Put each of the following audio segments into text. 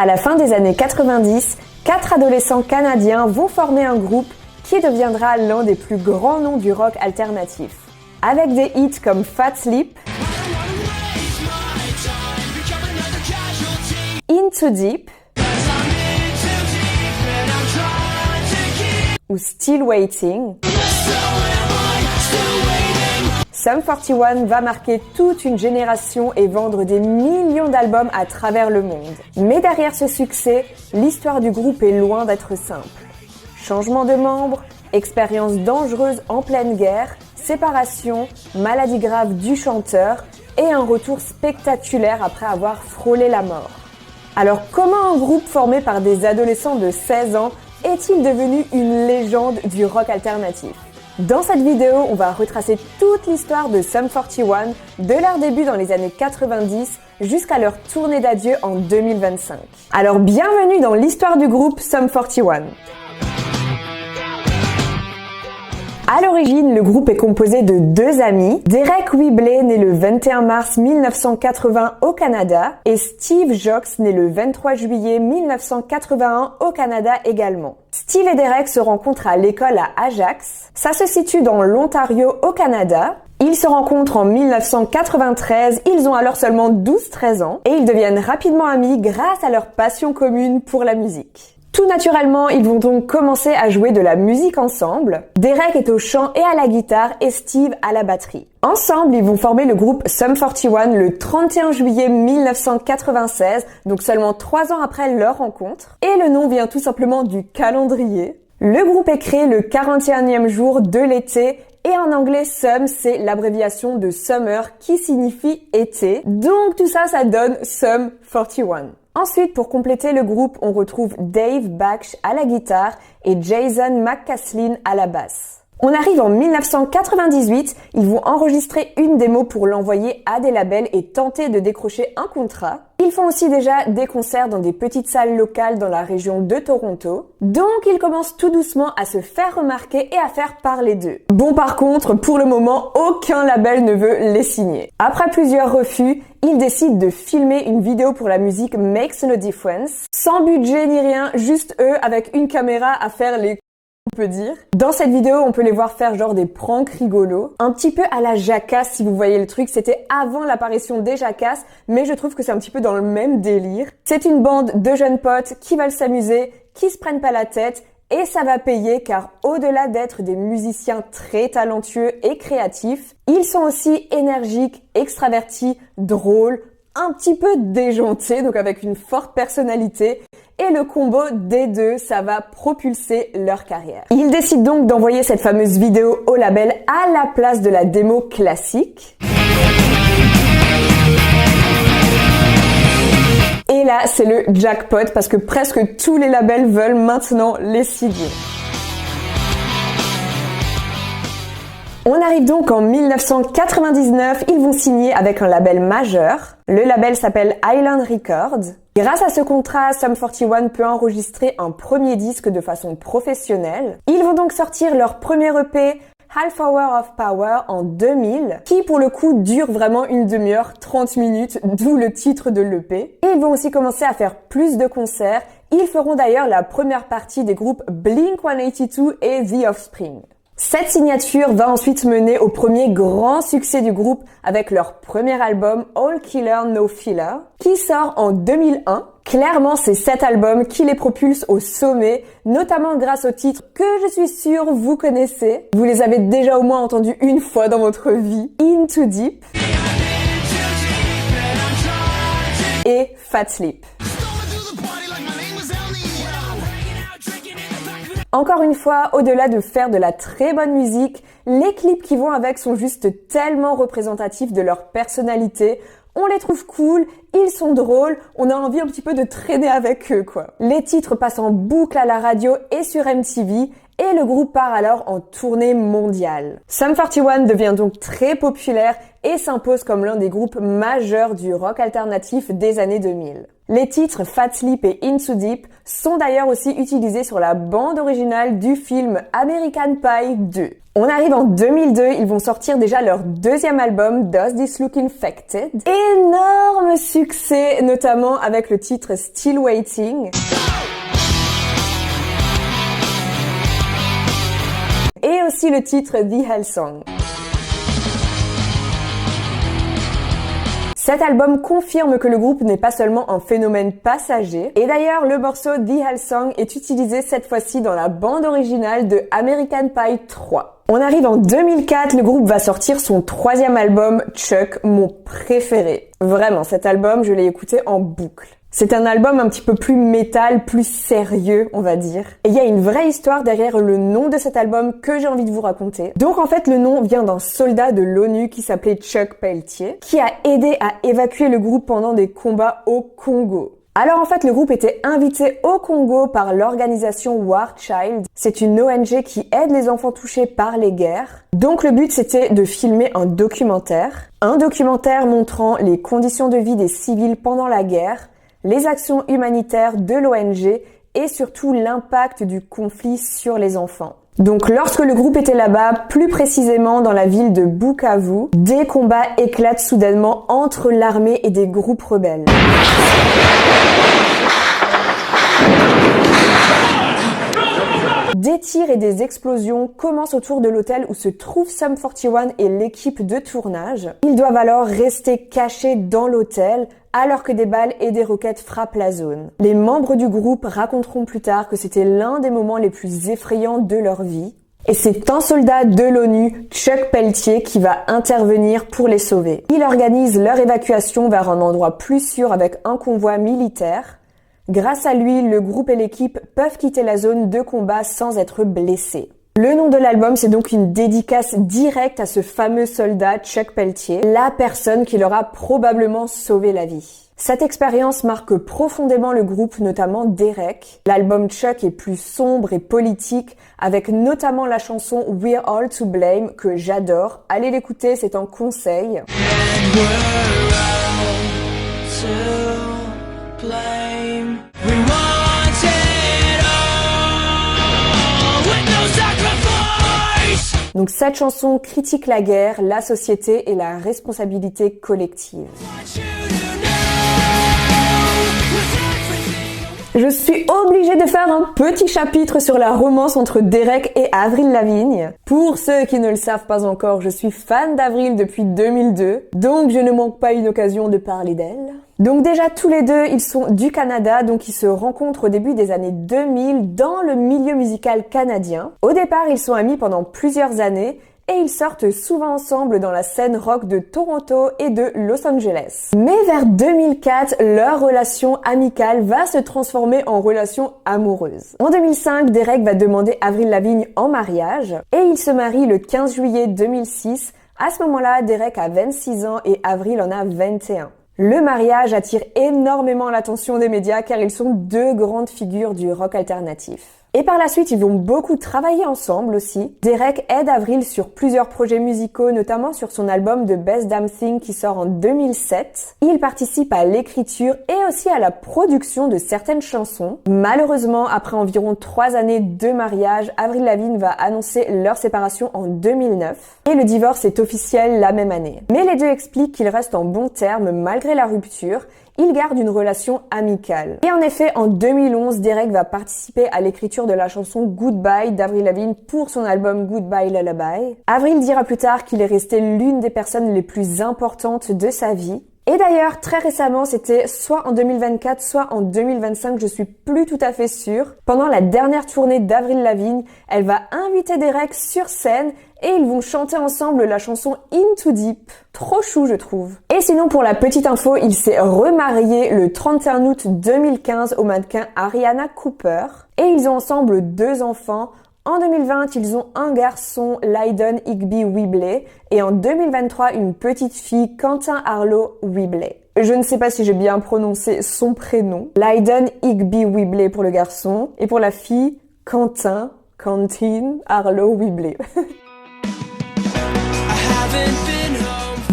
À la fin des années 90, 4 adolescents canadiens vont former un groupe qui deviendra l'un des plus grands noms du rock alternatif. Avec des hits comme Fat Sleep, Into Deep ou Still Waiting, Sum 41 va marquer toute une génération et vendre des millions d'albums à travers le monde. Mais derrière ce succès, l'histoire du groupe est loin d'être simple. Changement de membres, expérience dangereuse en pleine guerre, séparation, maladie grave du chanteur et un retour spectaculaire après avoir frôlé la mort. Alors comment un groupe formé par des adolescents de 16 ans est-il devenu une légende du rock alternatif ? Dans cette vidéo, on va retracer toute l'histoire de Sum 41, de leur début dans les années 90 jusqu'à leur tournée d'adieu en 2025. Alors bienvenue dans l'histoire du groupe Sum 41. À l'origine, le groupe est composé de 2 amis, Derek Whibley, né le 21 mars 1980 au Canada, et Steve Jocks, né le 23 juillet 1981 au Canada également. Steve et Derek se rencontrent à l'école à Ajax. Ça se situe dans l'Ontario au Canada. Ils se rencontrent en 1993, ils ont alors seulement 12-13 ans, et ils deviennent rapidement amis grâce à leur passion commune pour la musique. Tout naturellement, ils vont donc commencer à jouer de la musique ensemble. Derek est au chant et à la guitare et Steve à la batterie. Ensemble, ils vont former le groupe Sum 41 le 31 juillet 1996, donc seulement 3 ans après leur rencontre. Et le nom vient tout simplement du calendrier. Le groupe est créé le 41e jour de l'été. Et en anglais, Sum, c'est l'abréviation de Summer qui signifie été. Donc tout ça, ça donne Sum 41. Ensuite, pour compléter le groupe, on retrouve Dave Baksh à la guitare et Jason McCaslin à la basse. On arrive en 1998, ils vont enregistrer une démo pour l'envoyer à des labels et tenter de décrocher un contrat. Ils font aussi déjà des concerts dans des petites salles locales dans la région de Toronto. Donc ils commencent tout doucement à se faire remarquer et à faire parler d'eux. Bon par contre, pour le moment, aucun label ne veut les signer. Après plusieurs refus, ils décident de filmer une vidéo pour la musique Makes No Difference. Sans budget ni rien, juste eux avec une caméra à faire les on peut dire. Dans cette vidéo, on peut les voir faire genre des pranks rigolos. Un petit peu à la Jackass, si vous voyez le truc. C'était avant l'apparition des Jackass, mais je trouve que c'est un petit peu dans le même délire. C'est une bande de jeunes potes qui veulent s'amuser, qui se prennent pas la tête, et ça va payer car au-delà d'être des musiciens très talentueux et créatifs, ils sont aussi énergiques, extravertis, drôles, un petit peu déjantés, donc avec une forte personnalité. Et le combo des deux, ça va propulser leur carrière. Ils décident donc d'envoyer cette fameuse vidéo au label à la place de la démo classique. Et là, c'est le jackpot parce que presque tous les labels veulent maintenant les signer. On arrive donc en 1999, ils vont signer avec un label majeur. Le label s'appelle Island Records. Grâce à ce contrat, Sum 41 peut enregistrer un premier disque de façon professionnelle. Ils vont donc sortir leur premier EP, Half Hour of Power, en 2000, qui pour le coup dure vraiment une demi-heure, 30 minutes, d'où le titre de l'EP. Et ils vont aussi commencer à faire plus de concerts. Ils feront d'ailleurs la première partie des groupes Blink-182 et The Offspring. Cette signature va ensuite mener au premier grand succès du groupe avec leur premier album All Killer No Filler qui sort en 2001. Clairement, c'est cet album qui les propulse au sommet, notamment grâce aux titres que je suis sûre vous connaissez. Vous les avez déjà au moins entendus une fois dans votre vie. Into Deep et Fat Sleep. Encore une fois, au-delà de faire de la très bonne musique, les clips qui vont avec sont juste tellement représentatifs de leur personnalité. On les trouve cool, ils sont drôles, on a envie un petit peu de traîner avec eux, quoi. Les titres passent en boucle à la radio et sur MTV, et le groupe part alors en tournée mondiale. Sum 41 devient donc très populaire et s'impose comme l'un des groupes majeurs du rock alternatif des années 2000. Les titres Fat Sleep et Into Deep sont d'ailleurs aussi utilisés sur la bande originale du film American Pie 2. On arrive en 2002, ils vont sortir déjà leur deuxième album, Does This Look Infected? Énorme succès, notamment avec le titre Still Waiting. Et aussi le titre The Hell Song. Cet album confirme que le groupe n'est pas seulement un phénomène passager. Et d'ailleurs, le morceau The Hell Song est utilisé cette fois-ci dans la bande originale de American Pie 3. On arrive en 2004, le groupe va sortir son troisième album, Chuck, mon préféré. Vraiment, cet album, je l'ai écouté en boucle. C'est un album un petit peu plus métal, plus sérieux, on va dire. Et il y a une vraie histoire derrière le nom de cet album que j'ai envie de vous raconter. Donc en fait, le nom vient d'un soldat de l'ONU qui s'appelait Chuck Pelletier, qui a aidé à évacuer le groupe pendant des combats au Congo. Alors en fait, le groupe était invité au Congo par l'organisation War Child. C'est une ONG qui aide les enfants touchés par les guerres. Donc le but, c'était de filmer un documentaire montrant les conditions de vie des civils pendant la guerre, les actions humanitaires de l'ONG et surtout l'impact du conflit sur les enfants. Donc lorsque le groupe était là-bas, plus précisément dans la ville de Bukavu, des combats éclatent soudainement entre l'armée et des groupes rebelles. Des tirs et des explosions commencent autour de l'hôtel où se trouve Sum 41 et l'équipe de tournage. Ils doivent alors rester cachés dans l'hôtel alors que des balles et des roquettes frappent la zone. Les membres du groupe raconteront plus tard que c'était l'un des moments les plus effrayants de leur vie. Et c'est un soldat de l'ONU, Chuck Pelletier, qui va intervenir pour les sauver. Il organise leur évacuation vers un endroit plus sûr avec un convoi militaire. Grâce à lui, le groupe et l'équipe peuvent quitter la zone de combat sans être blessés. Le nom de l'album, c'est donc une dédicace directe à ce fameux soldat Chuck Pelletier, la personne qui leur a probablement sauvé la vie. Cette expérience marque profondément le groupe, notamment Derek. L'album Chuck est plus sombre et politique, avec notamment la chanson We're All to Blame, que j'adore. Allez l'écouter, c'est un conseil. Donc cette chanson critique la guerre, la société et la responsabilité collective. Je suis obligée de faire un petit chapitre sur la romance entre Derek et Avril Lavigne. Pour ceux qui ne le savent pas encore, je suis fan d'Avril depuis 2002, donc je ne manque pas une occasion de parler d'elle. Donc déjà tous les deux, ils sont du Canada, donc ils se rencontrent au début des années 2000 dans le milieu musical canadien. Au départ, ils sont amis pendant plusieurs années et ils sortent souvent ensemble dans la scène rock de Toronto et de Los Angeles. Mais vers 2004, leur relation amicale va se transformer en relation amoureuse. En 2005, Derek va demander Avril Lavigne en mariage et ils se marient le 15 juillet 2006. À ce moment-là, Derek a 26 ans et Avril en a 21. Le mariage attire énormément l'attention des médias car ils sont deux grandes figures du rock alternatif. Et par la suite, ils vont beaucoup travailler ensemble aussi. Derek aide Avril sur plusieurs projets musicaux, notamment sur son album The Best Damn Thing qui sort en 2007. Il participe à l'écriture et aussi à la production de certaines chansons. Malheureusement, après environ 3 années de mariage, Avril Lavigne va annoncer leur séparation en 2009. Et le divorce est officiel la même année. Mais les deux expliquent qu'ils restent en bons termes malgré la rupture. Ils gardent une relation amicale. Et en effet, en 2011, Derek va participer à l'écriture de la chanson Goodbye d'Avril Lavigne pour son album Goodbye Lullaby. Avril dira plus tard qu'il est resté l'une des personnes les plus importantes de sa vie. Et d'ailleurs, très récemment, c'était soit en 2024, soit en 2025, je suis plus tout à fait sûre. Pendant la dernière tournée d'Avril Lavigne, elle va inviter Derek sur scène et ils vont chanter ensemble la chanson In Too Deep. Trop chou, je trouve. Et sinon, pour la petite info, il s'est remarié le 31 août 2015 au mannequin Ariana Cooper. Et ils ont ensemble 2 enfants. En 2020, ils ont un garçon, Lydon Higby Webley, et en 2023, une petite fille, Quentin Arlo Webley. Je ne sais pas si j'ai bien prononcé son prénom. Lydon Higby Webley pour le garçon, et pour la fille, Quentin Arlo Webley.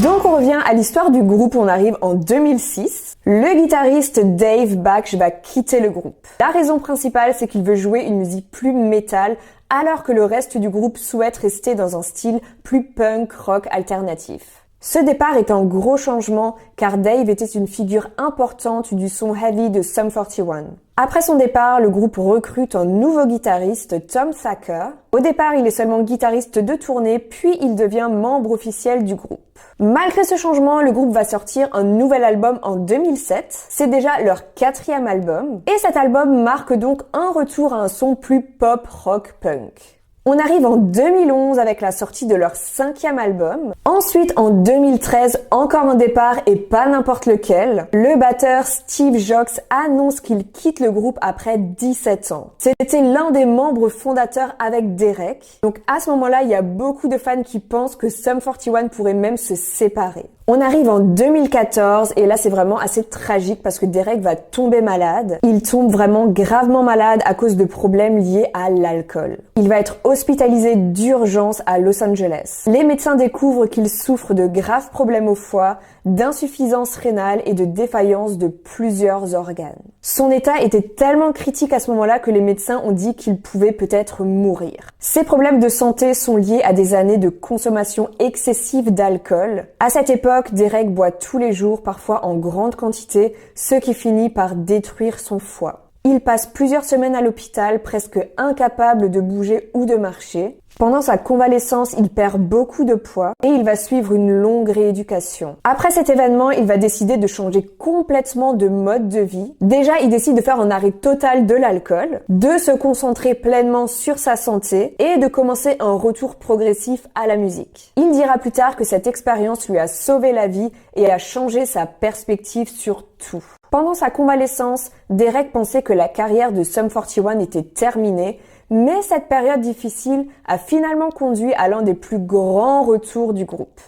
Donc on revient à l'histoire du groupe, on arrive en 2006. Le guitariste Dave Baksh va quitter le groupe. La raison principale, c'est qu'il veut jouer une musique plus métal, alors que le reste du groupe souhaite rester dans un style plus punk rock alternatif. Ce départ est un gros changement car Dave était une figure importante du son heavy de Sum 41. Après son départ, le groupe recrute un nouveau guitariste, Tom Thacker. Au départ, il est seulement guitariste de tournée, puis il devient membre officiel du groupe. Malgré ce changement, le groupe va sortir un nouvel album en 2007. C'est déjà leur 4e album. Et cet album marque donc un retour à un son plus pop rock punk. On arrive en 2011 avec la sortie de leur 5e album. Ensuite, en 2013, encore un départ et pas n'importe lequel. Le batteur Steve Jocks annonce qu'il quitte le groupe après 17 ans. C'était l'un des membres fondateurs avec Derek. Donc à ce moment-là, il y a beaucoup de fans qui pensent que Sum 41 pourrait même se séparer. On arrive en 2014 et là c'est vraiment assez tragique parce que Derek va tomber malade. Il tombe vraiment gravement malade à cause de problèmes liés à l'alcool. Il va être hospitalisé d'urgence à Los Angeles. Les médecins découvrent qu'il souffre de graves problèmes au foie, d'insuffisance rénale et de défaillance de plusieurs organes. Son état était tellement critique à ce moment-là que les médecins ont dit qu'il pouvait peut-être mourir. Ces problèmes de santé sont liés à des années de consommation excessive d'alcool. À cette époque, Derek boit tous les jours, parfois en grande quantité, ce qui finit par détruire son foie. Il passe plusieurs semaines à l'hôpital, presque incapable de bouger ou de marcher. Pendant sa convalescence, il perd beaucoup de poids et il va suivre une longue rééducation. Après cet événement, il va décider de changer complètement de mode de vie. Déjà, il décide de faire un arrêt total de l'alcool, de se concentrer pleinement sur sa santé et de commencer un retour progressif à la musique. Il dira plus tard que cette expérience lui a sauvé la vie et a changé sa perspective sur tout. Pendant sa convalescence, Derek pensait que la carrière de Sum 41 était terminée, mais cette période difficile a finalement conduit à l'un des plus grands retours du groupe.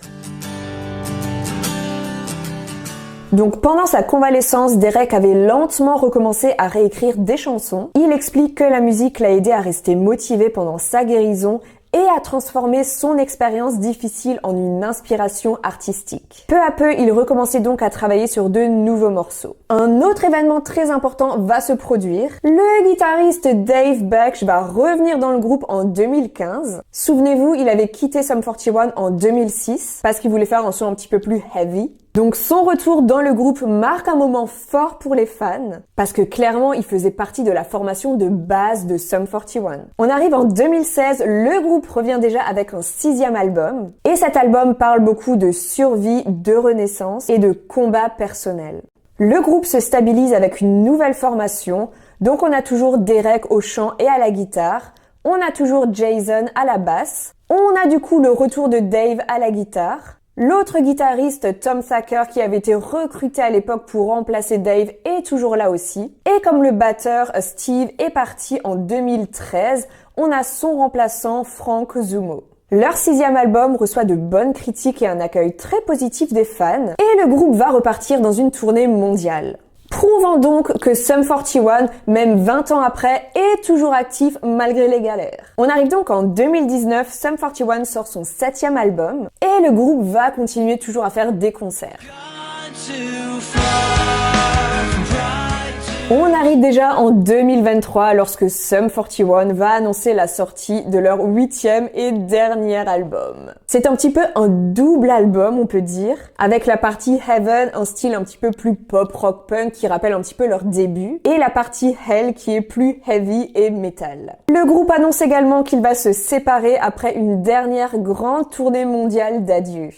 Donc pendant sa convalescence, Derek avait lentement recommencé à réécrire des chansons. Il explique que la musique l'a aidé à rester motivé pendant sa guérison et à transformer son expérience difficile en une inspiration artistique. Peu à peu, il recommençait donc à travailler sur de nouveaux morceaux. Un autre événement très important va se produire. Le guitariste Dave Baksh va revenir dans le groupe en 2015. Souvenez-vous, il avait quitté Sum 41 en 2006 parce qu'il voulait faire un son un petit peu plus heavy. Donc son retour dans le groupe marque un moment fort pour les fans, parce que clairement il faisait partie de la formation de base de Sum 41. On arrive en 2016, le groupe revient déjà avec un 6e album, et cet album parle beaucoup de survie, de renaissance et de combat personnel. Le groupe se stabilise avec une nouvelle formation, donc on a toujours Derek au chant et à la guitare, on a toujours Jason à la basse, on a du coup le retour de Dave à la guitare. L'autre guitariste, Tom Thacker, qui avait été recruté à l'époque pour remplacer Dave, est toujours là aussi. Et comme le batteur Steve est parti en 2013, on a son remplaçant Frank Zumo. Leur 6e album reçoit de bonnes critiques et un accueil très positif des fans, et le groupe va repartir dans une tournée mondiale. Prouvant donc que Sum 41, même 20 ans après, est toujours actif malgré les galères. On arrive donc en 2019, Sum 41 sort son 7e album et le groupe va continuer toujours à faire des concerts. On arrive déjà en 2023 lorsque Sum 41 va annoncer la sortie de leur 8e et dernier album. C'est un petit peu un double album, on peut dire, avec la partie Heaven, un style un petit peu plus pop rock punk qui rappelle un petit peu leur début, et la partie Hell qui est plus heavy et metal. Le groupe annonce également qu'il va se séparer après une dernière grande tournée mondiale d'adieu.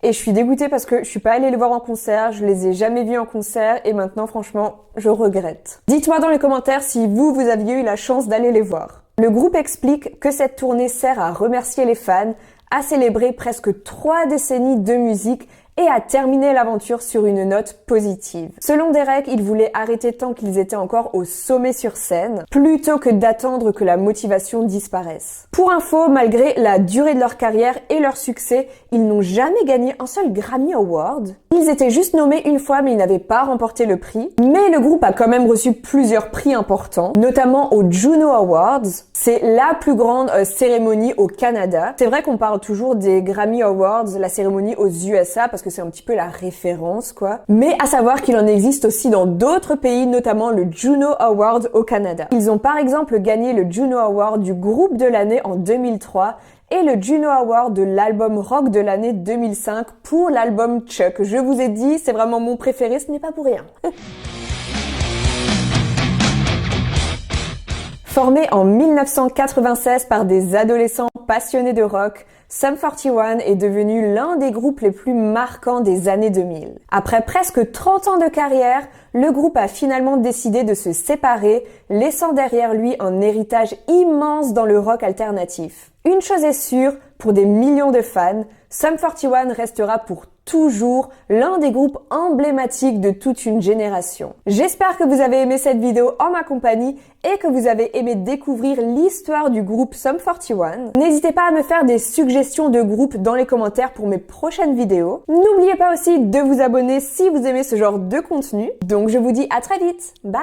Et je suis dégoûtée parce que je suis pas allée les voir en concert, je les ai jamais vus en concert et maintenant franchement, je regrette. Dites-moi dans les commentaires si vous aviez eu la chance d'aller les voir. Le groupe explique que cette tournée sert à remercier les fans, à célébrer presque 3 décennies de musique et à terminer l'aventure sur une note positive. Selon Derek, ils voulaient arrêter tant qu'ils étaient encore au sommet sur scène, plutôt que d'attendre que la motivation disparaisse. Pour info, malgré la durée de leur carrière et leur succès, ils n'ont jamais gagné un seul Grammy Award. Ils étaient juste nommés une fois, mais ils n'avaient pas remporté le prix. Mais le groupe a quand même reçu plusieurs prix importants, notamment aux Juno Awards. C'est la plus grande cérémonie au Canada. C'est vrai qu'on parle toujours des Grammy Awards, la cérémonie aux USA, parce que que c'est un petit peu la référence, quoi. Mais à savoir qu'il en existe aussi dans d'autres pays, notamment le Juno Award au Canada. Ils ont par exemple gagné le Juno Award du groupe de l'année en 2003 et le Juno Award de l'album rock de l'année 2005 pour l'album Chuck. Je vous ai dit, c'est vraiment mon préféré, ce n'est pas pour rien. Formé en 1996 par des adolescents passionnés de rock, Sum 41 est devenu l'un des groupes les plus marquants des années 2000. Après presque 30 ans de carrière, le groupe a finalement décidé de se séparer, laissant derrière lui un héritage immense dans le rock alternatif. Une chose est sûre, pour des millions de fans, Sum 41 restera pour toujours l'un des groupes emblématiques de toute une génération. J'espère que vous avez aimé cette vidéo en ma compagnie et que vous avez aimé découvrir l'histoire du groupe Sum 41. N'hésitez pas à me faire des suggestions de groupes dans les commentaires pour mes prochaines vidéos. N'oubliez pas aussi de vous abonner si vous aimez ce genre de contenu. Donc je vous dis à très vite. Bye!